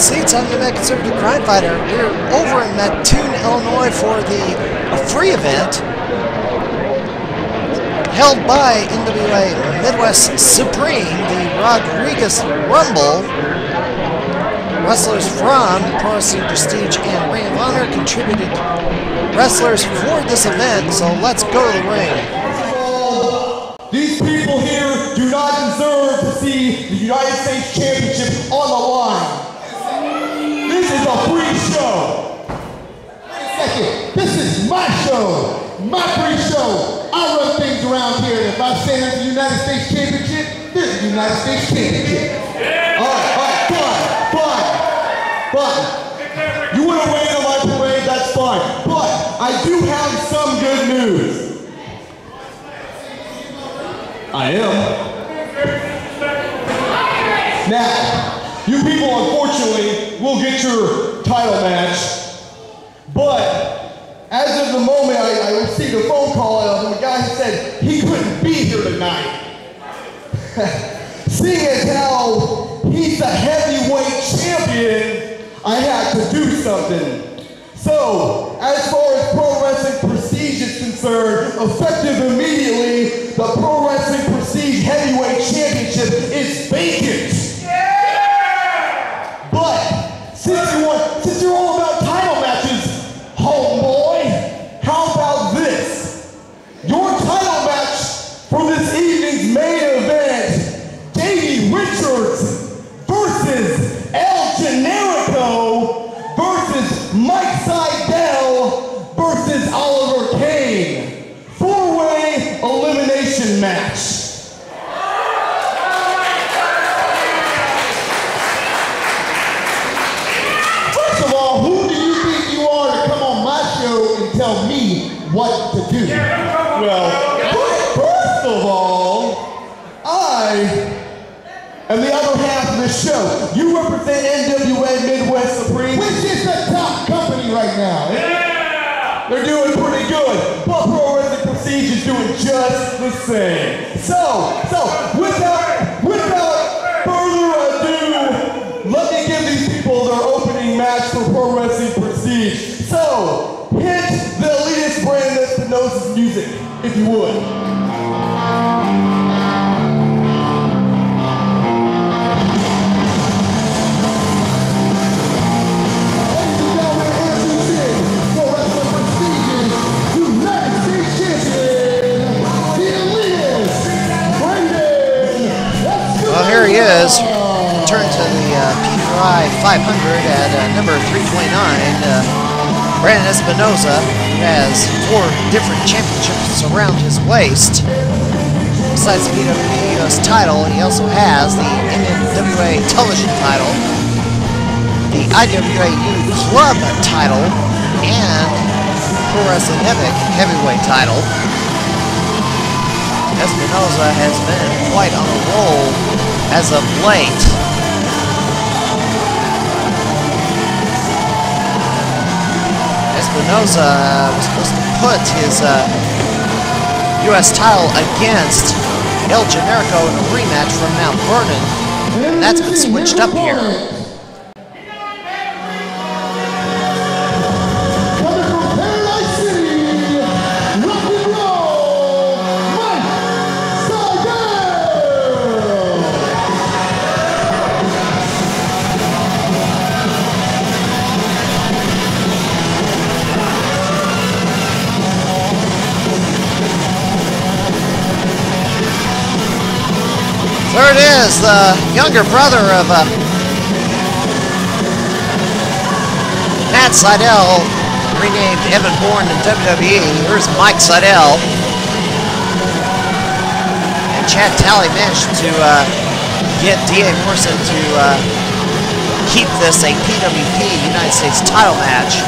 seats. I'm the Mad Conservative Crime Fighter. We're over in Mattoon, Illinois for a free event held by NWA Midwest Supreme, the Rodriguez Rumble. Wrestlers from Pro Wrestling Prestige and Ring of Honor contributed wrestlers for this event, so let's go to the ring. These people here do not deserve to see the United States Championship on the line. This is a free show. Wait a second. This is my show. My free show. I run things around here. If I say there's the United States Championship, there's the United States Championship. All right, fine. You want to rain on my parade, that's fine. But I do have some good news. I am. Now, you people unfortunately will get your title match, but as of the moment I received a phone call from a guy who said he couldn't be here tonight. Seeing as how he's the heavyweight champion, I had to do something. So, as far as Pro Wrestling Prestige is concerned, effective immediately, the Pro Wrestling Prestige Heavyweight Championship is vacant. Yeah! But, since you're all about title matches, homeboy, how about this? Your title match for this evening's main event, Davey Richards versus El Generico versus Mike Sydal versus Oliver Kane. Four-way elimination match. First of all, who do you think you are to come on my show and tell me what to do? Well, first of all, I am the other half of this show. You represent NWA Midwest Supreme, which is the top company right now. Yeah! They're doing pretty good, but Pro Wrestling Prestige is doing just the same. So without further ado, let me give these people their opening match for Pro Wrestling Prestige. So hit the elitist Brandon Espinosa's music, if you would. Well, here he is. Turn to the PWP 500 at number 329. Brandon Espinosa, who has 4 different championships around his waist. Besides the PWP US title, he also has the NWA television title, the IWA U Club title, and Pro Wrestling Epic heavyweight title. Espinosa has been quite on a roll as of late. Espinosa was supposed to put his U.S. title against El Generico in a rematch from Mount Vernon, and that's been switched up here. There it is, the younger brother of Matt Sydal, renamed Evan Bourne in WWE. Here's Mike Sydal. And Chad Talley managed to get D.A. Morrison to keep this a PWP United States title match.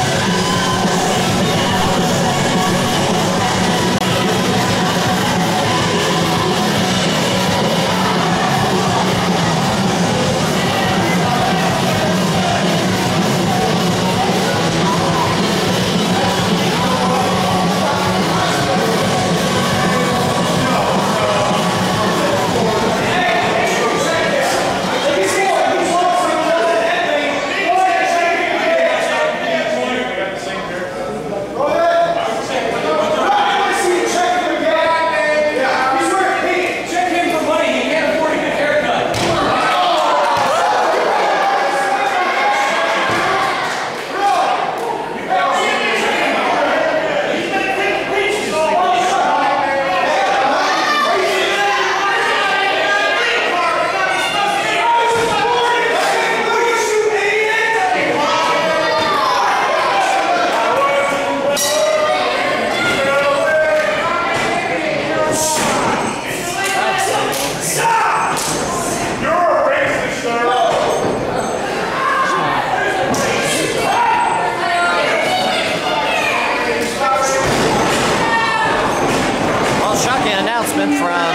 announcement from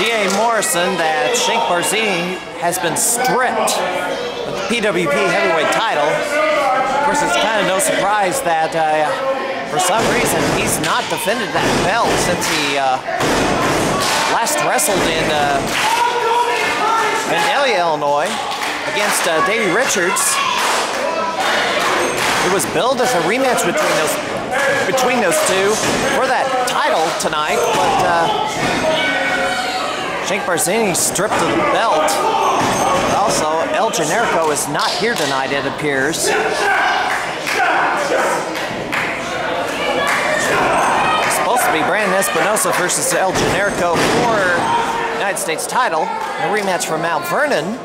D.A. Morrison that Shank Barzini has been stripped of the PWP heavyweight title. Of course, it's kind of no surprise that for some reason he's not defended that belt since he last wrestled in Vandalia, Illinois against Davey Richards. It was billed as a rematch between those two for that title tonight, but Shank Barzini stripped of the belt. Also, El Generico is not here tonight, it appears. It's supposed to be Brandon Espinosa versus El Generico for United States title. A rematch from Mount Vernon.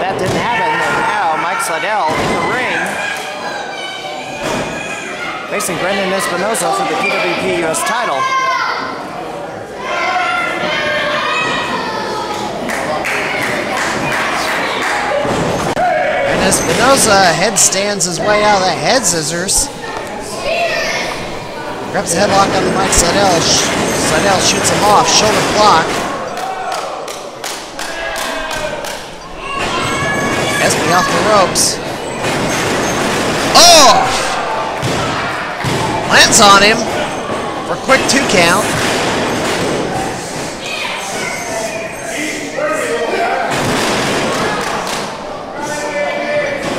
That didn't happen, and now Mike Sydal in the ring, facing Brandon Espinosa for the PWP US title. Brandon Espinosa headstands his way out of the head scissors. Grabs a headlock on Mike Sydal. Sydal shoots him off, shoulder block. Espy off the ropes. Oh! Lands on him for a quick 2 count.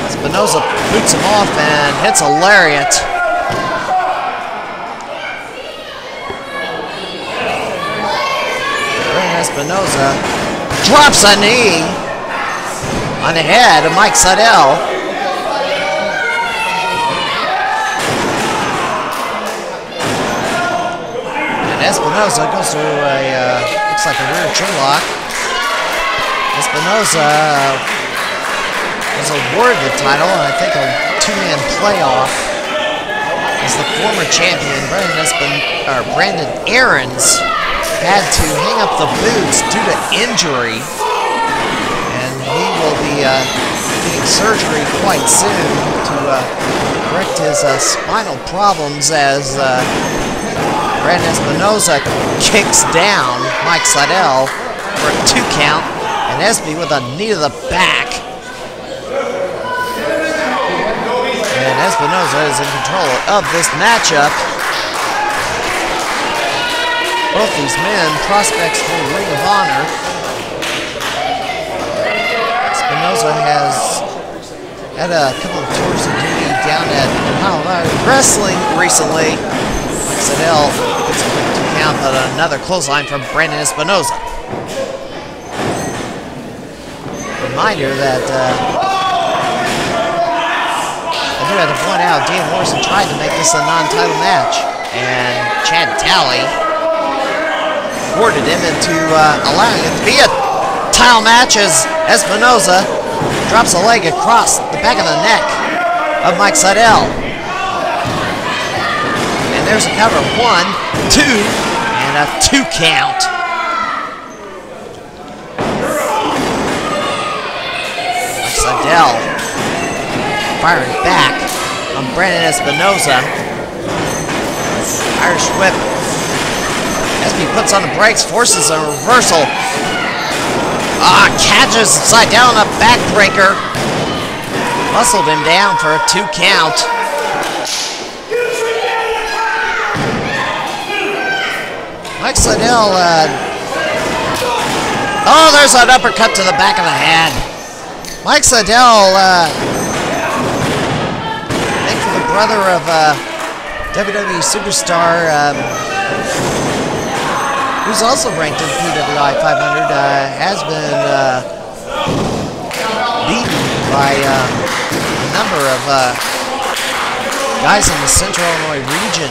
Espinosa boots him off and hits a lariat. Brandon Espinosa drops a knee on the head of Mike Sydal. And Espinosa goes through a, looks like a rear chin lock. Espinosa was awarded the title, and I think a 2-man playoff. As the former champion, Brandon Aarons had to hang up the boots due to injury. He will be getting surgery quite soon to correct his spinal problems as Brandon Espinosa kicks down Mike Sydal for a 2 count, and Espy with a knee to the back. And Espinosa is in control of this matchup. Both these men prospects for Ring of Honor. Espinosa has had a couple of tours of duty down at Wrestling recently. Sydal gets a quick 2 count, but another clothesline from Brandon Espinosa. Reminder that I do have to point out, Dan Morrison tried to make this a non-title match, and Chad Talley boarded him into allowing it to be a title match as Espinosa drops a leg across the back of the neck of Mike Sydal. And there's a cover. 1, 2, and a 2 count. Mike Sydal firing back on Brandon Espinosa. Irish whip. Espy puts on the brakes, forces a reversal. Catches upside down on a backbreaker. Muscled him down for a 2 count. Mike Sydal, there's an uppercut to the back of the head. Mike Sydal, I think for the brother of WWE superstar, who's also ranked in PWI 500, has been beaten by a number of guys in the Central Illinois region.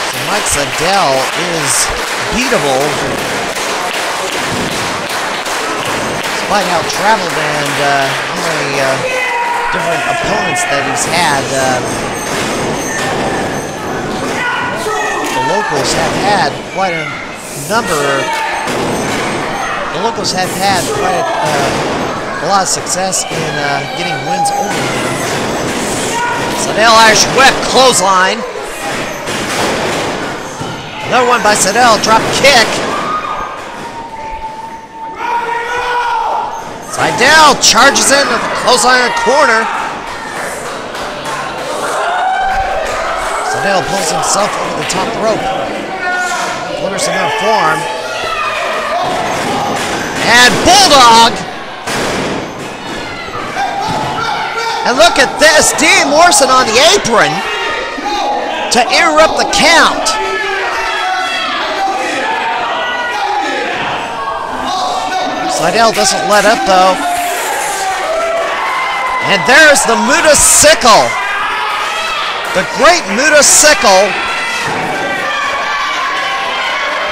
So Mike Sydal is beatable, despite how traveled and how many different opponents that he's had. The locals have had quite a number. The locals have had quite a lot of success in getting wins over him. Sydal Irish whip, clothesline. Another one by Sydal, drop kick. Sydal charges in with a clothesline in the corner. Sydal pulls himself over the top rope. Flippers in their form. And Bulldog. And look at this, Dean Morrison on the apron to interrupt the count. Sydal doesn't let up though. And there's the mmwa-sicw. The great mmwa-sicw.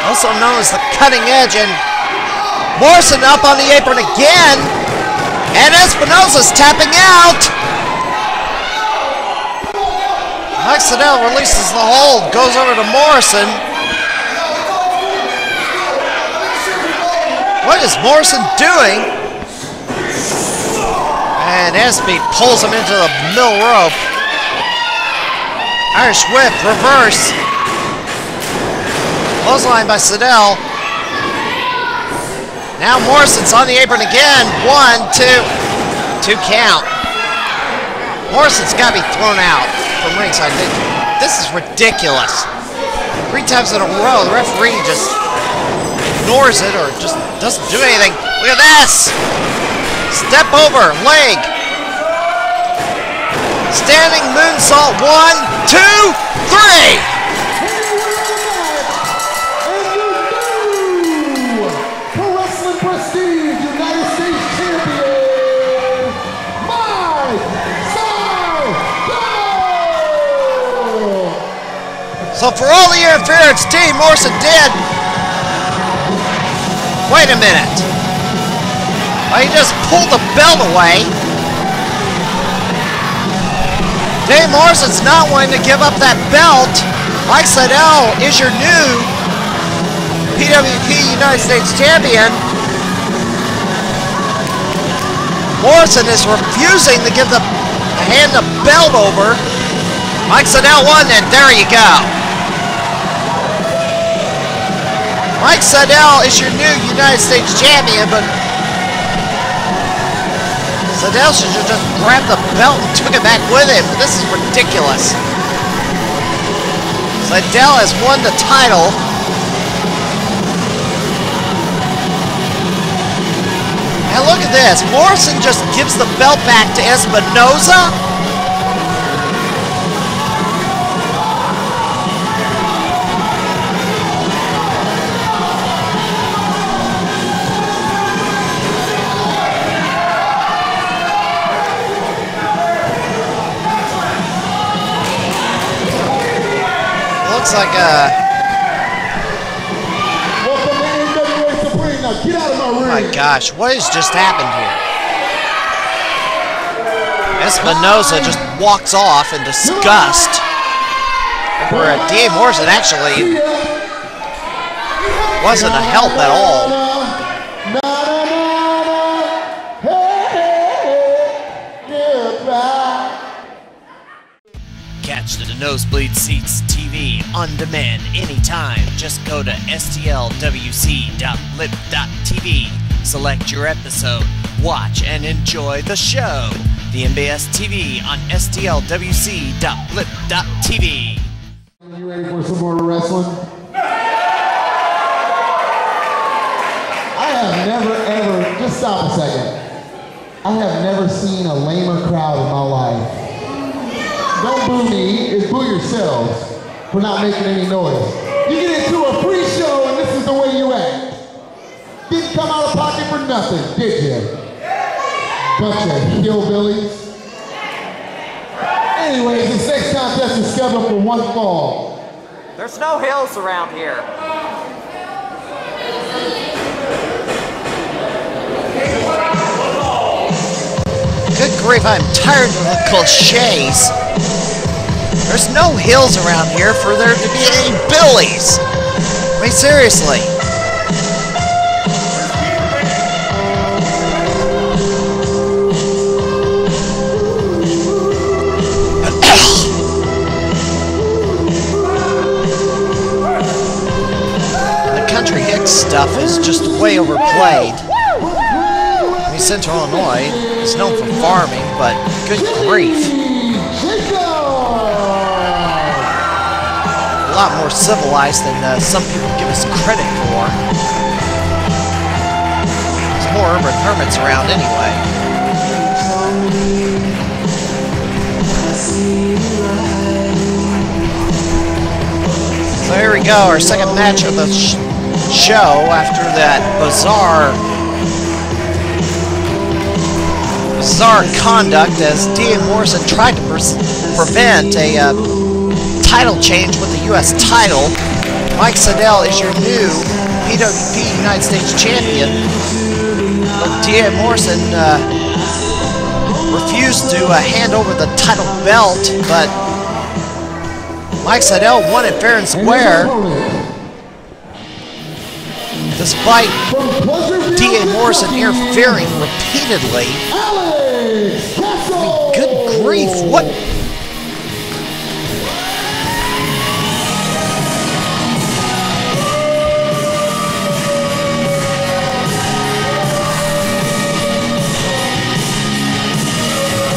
Also known as the cutting edge. And Morrison up on the apron again. And Espinosa's tapping out. Mike Sydal releases the hold, goes over to Morrison. What is Morrison doing? And Espy pulls him into the middle rope. Irish whip, reverse. Clothesline by Sydal. Now Morrison's on the apron again. 1, 2 count. Morrison's got to be thrown out from ringside. This is ridiculous. 3 times in a row, the referee just ignores it or just doesn't do anything. Look at this. Step over, leg. Standing moonsault. 1, 2, 3. So for all the interference Dean Morrison did, wait a minute. Oh, he just pulled the belt away. Dean Morrison's not wanting to give up that belt. Mike Sydal is your new PWP United States Champion. Morrison is refusing to give hand the belt over. Mike Sydal won, and there you go. Mike Sydal is your new United States Champion, but Sydal should have just grabbed the belt and took it back with him. This is ridiculous. Sydal has won the title. And look at this. Morrison just gives the belt back to Espinosa. Looks like Welcome to NWA Supreme. Now get out of my ring. oh my gosh, what has just happened here? Espinosa just walks off in disgust. Where D.A. Morrison actually wasn't a help at all. Catch the Nosebleed Seats TV on demand anytime. Just go to stlwc.lip.tv, select your episode, watch and enjoy the show. The MBS TV on stlwc.lip.tv. Are you ready for some more wrestling? I have never ever, just stop a second. I have never seen a lamer crowd in my life. Don't boo me, it's boo yourselves for not making any noise. You get into a free show and this is the way you act. Didn't come out of pocket for nothing, did you? Bunch of hillbillies. Anyways, this next contest is scheduled for one fall. There's no hills around here. Good grief, I'm tired of the cliches. There's no hills around here for there to be any billies. I mean, seriously. stuff is just way overplayed. I mean, Central Illinois is known for farming, but good grief. A lot more civilized than some people give us credit for. There's more urban hermits around anyway. So here we go, our second match of the show after that bizarre conduct as D.A. Morrison tried to prevent a title change with the U.S. title. Mike Sydal is your new PWP United States champion, but D.A. Morrison refused to hand over the title belt, but Mike Sydal won it fair and square, despite D.A. Morrison interfering repeatedly. I mean, good grief, what? I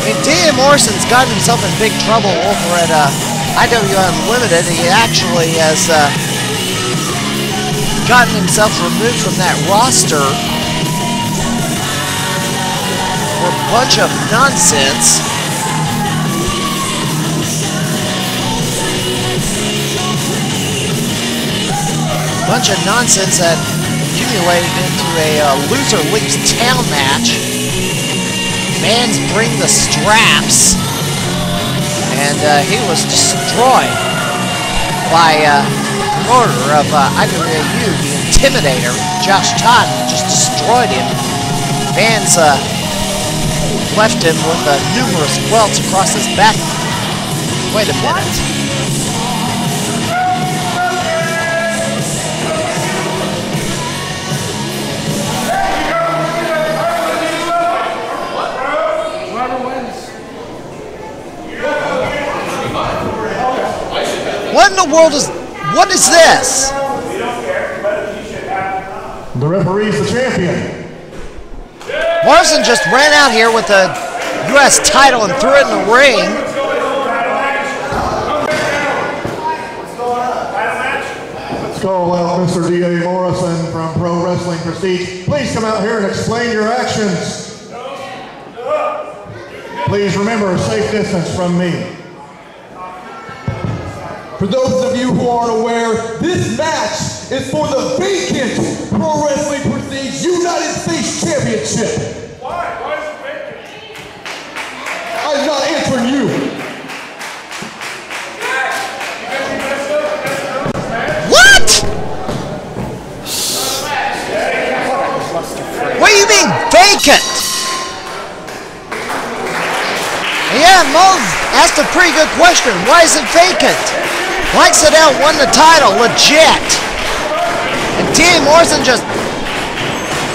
mean, D.A. Morrison's gotten himself in big trouble over at IWA Unlimited. He actually has gotten himself removed from that roster for a bunch of nonsense. Bunch of nonsense that accumulated into a loser leaves town match. Mans bring the straps, and he was destroyed by promoter of IWAU, the Intimidator, Josh Todd, just destroyed him. Mans left him with numerous welts across his back. Wait a minute. What in the world is, what is this? The referee's the champion. Morrison just ran out here with the U.S. title and threw it in the ring. Let's call out Mr. D.A. Morrison from Pro Wrestling Prestige. Please come out here and explain your actions. Please remember a safe distance from me. For those of you who aren't aware, this match is for the vacant Pro Wrestling Prestige United States Championship. Why? Why is it vacant? I'm not answering you. What? What do you mean vacant? Yeah, Mo asked a pretty good question. Why is it vacant? Mike Sydal won the title, legit. And D.A. Morrison just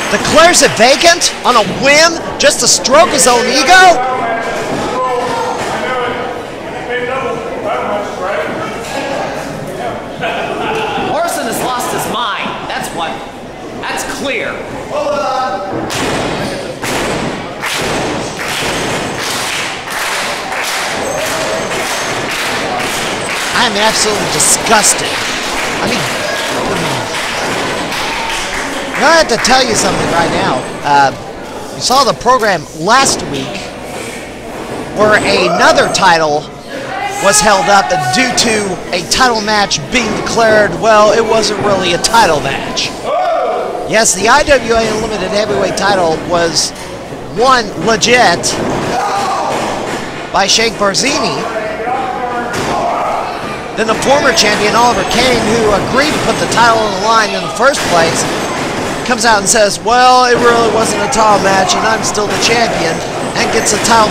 declares it vacant on a whim just to stroke his own ego? Morrison has lost his mind. That's what. That's clear. Hold on. I am absolutely disgusted. I mean, I have to tell you something right now. You saw the program last week where another title was held up due to a title match being declared, well, it wasn't really a title match. Yes, the IWA Unlimited Heavyweight title was won legit by Sheikh Barzini. Then the former champion, Oliver Kane, who agreed to put the title on the line in the first place, comes out and says, well, it really wasn't a title match and I'm still the champion, and gets the title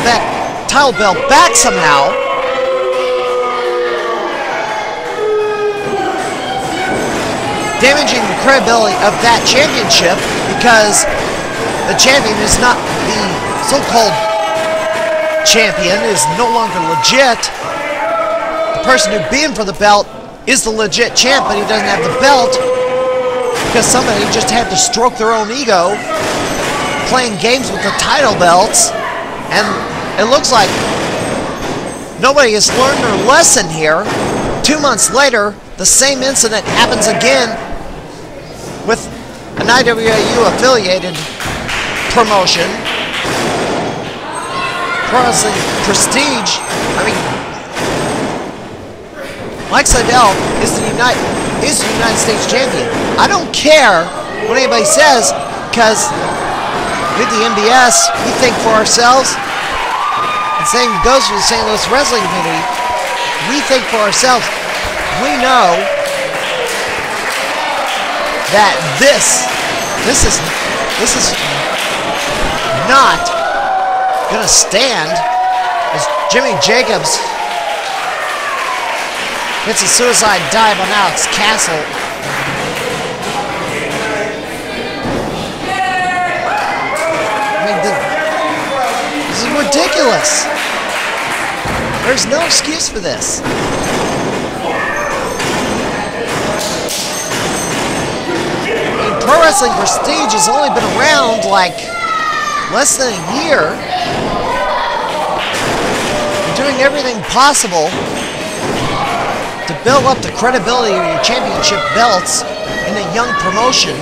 belt back somehow. Damaging the credibility of that championship because the champion is not the so-called champion, is no longer legit. The person who beat him for the belt is the legit champ, but he doesn't have the belt. because somebody just had to stroke their own ego playing games with the title belts, and it looks like nobody has learned their lesson here. 2 months later, the same incident happens again with an IWAU affiliated promotion. Pro Wrestling Prestige. I mean, Mike Sydal is the United States champion. I don't care what anybody says, because with the MBS, we think for ourselves. And same goes for the St. Louis wrestling community. We think for ourselves. We know that this is not gonna stand as Jimmy Jacobs hits a suicide dive on Alex Castle. I mean, this is ridiculous. There's no excuse for this. I mean, Pro Wrestling Prestige has only been around like less than a year. Doing everything possible to build up the credibility of your championship belts in a young promotion.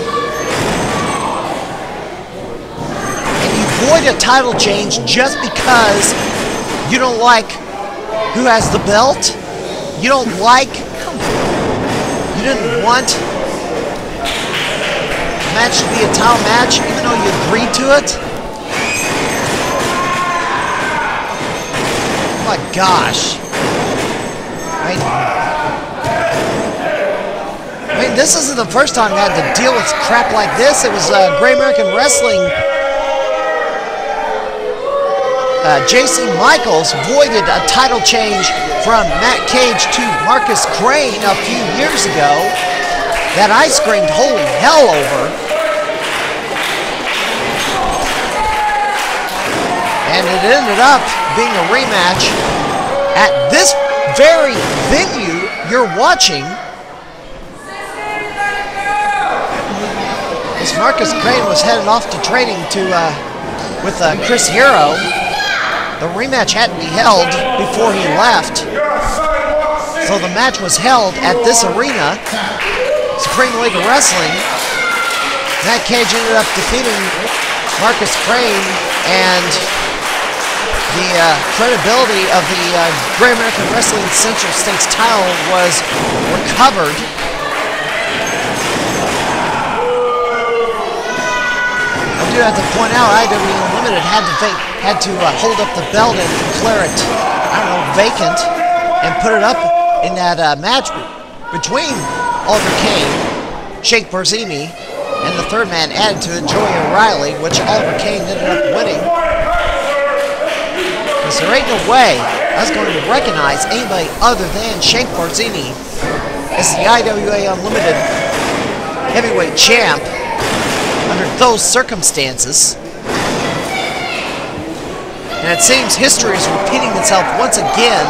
And you void a title change just because you don't like who has the belt. You don't like, you didn't want the match to be a title match even though you agreed to it. Oh my gosh. I mean, this isn't the first time I had to deal with crap like this. It was Great American Wrestling. JC Michaels voided a title change from Matt Cage to Marcus Crane a few years ago that I screamed holy hell over. And it ended up being a rematch at this very venue you're watching. As Marcus Crane was headed off to training with Chris Hero, the rematch had to be held before he left. So the match was held at this arena, Supreme League of Wrestling. Matt Cage ended up defeating Marcus Crane, and the credibility of the Great American Wrestling Central States title was recovered. I do have to point out, IWA Unlimited had to hold up the belt and declare it, I don't know, vacant, and put it up in that match between Oliver Kane, Shake Barzini, and the third man added to it, Joey O'Reilly, which Oliver Kane ended up winning. Because there ain't no way I was going to recognize anybody other than Shake Barzini as the IWA Unlimited heavyweight champ under those circumstances. And it seems history is repeating itself once again,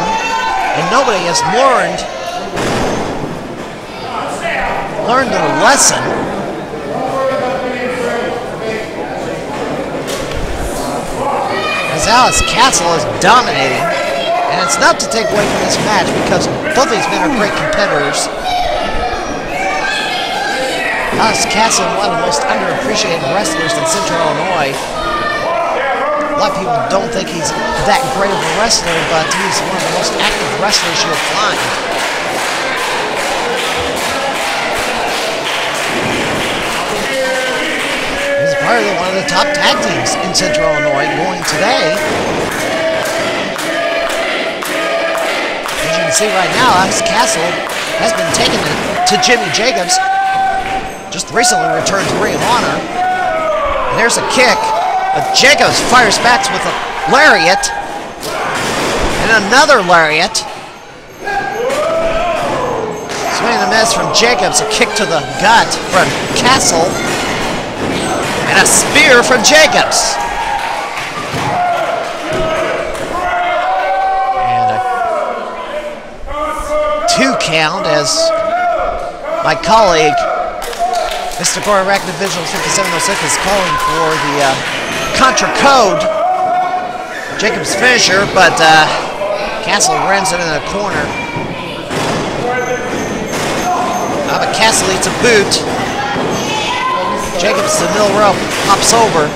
and nobody has learned their lesson. As Alex Castle is dominating, and it's not to take away from this match because both of these men are great competitors. Alex Castle, one of the most underappreciated wrestlers in Central Illinois. A lot of people don't think he's that great of a wrestler, but he's one of the most active wrestlers you'll find. He's part of one of the top tag teams in Central Illinois going today. As you can see right now, Alex Castle has been taking it to Jimmy Jacobs. Just recently returned to Ring of Honor. And there's a kick, but Jacobs fires back with a lariat. And another lariat. Swing and a miss from Jacobs, a kick to the gut from Castle. And a spear from Jacobs. And a 2 count as my colleague Mr. Gorak Divisional 5706 is calling for the Contra Code. Jacobs finisher, but Castle runs it in the corner. But Castle eats a boot. Jacobs to the middle rope, hops over.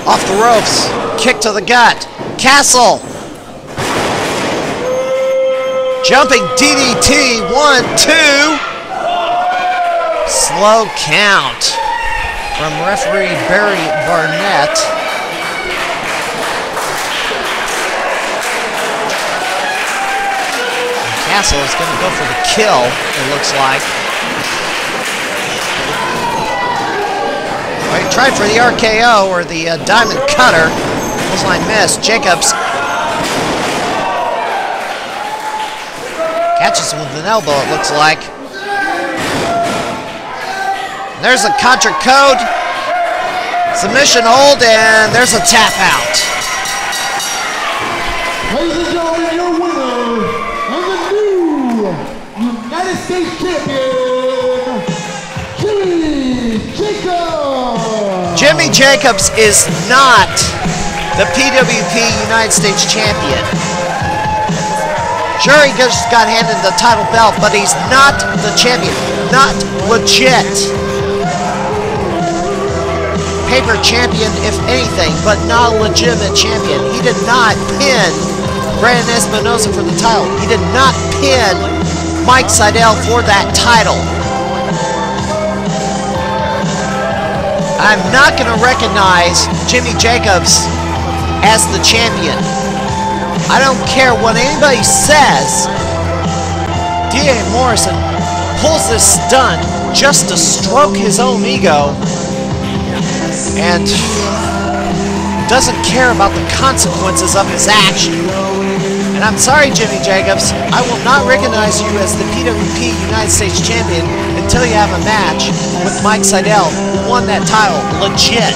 Off the ropes, kick to the gut. Castle. Jumping DDT, 1, 2. Slow count from referee Barry Barnett. Castle is going to go for the kill, it looks like. Well, he tried for the RKO or the Diamond Cutter. Clothesline miss. Jacobs catches him with an elbow, it looks like. There's a Contra Code. Submission hold, and there's a tap out. Ladies and gentlemen, your winner and the new United States champion, Jimmy Jacobs. Jimmy Jacobs is not the PWP United States champion. Sure, he just got handed the title belt, but he's not the champion. Not legit. Paper champion, if anything, but not a legitimate champion. He did not pin Brandon Espinosa for the title. He did not pin Mike Sydal for that title. I'm not going to recognize Jimmy Jacobs as the champion. I don't care what anybody says. D.A. Morrison pulls this stunt just to stroke his own ego and doesn't care about the consequences of his action. And I'm sorry, Jimmy Jacobs, I will not recognize you as the PWP United States champion until you have a match with Mike Sydal, who won that title legit.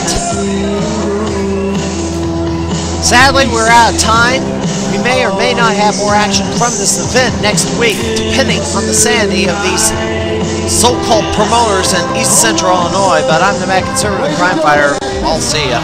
Sadly, we're out of time. We may or may not have more action from this event next week, depending on the sanity of these so-called promoters in East Central Illinois. But I'm the Mad Conservative Crime Fighter. I'll see ya.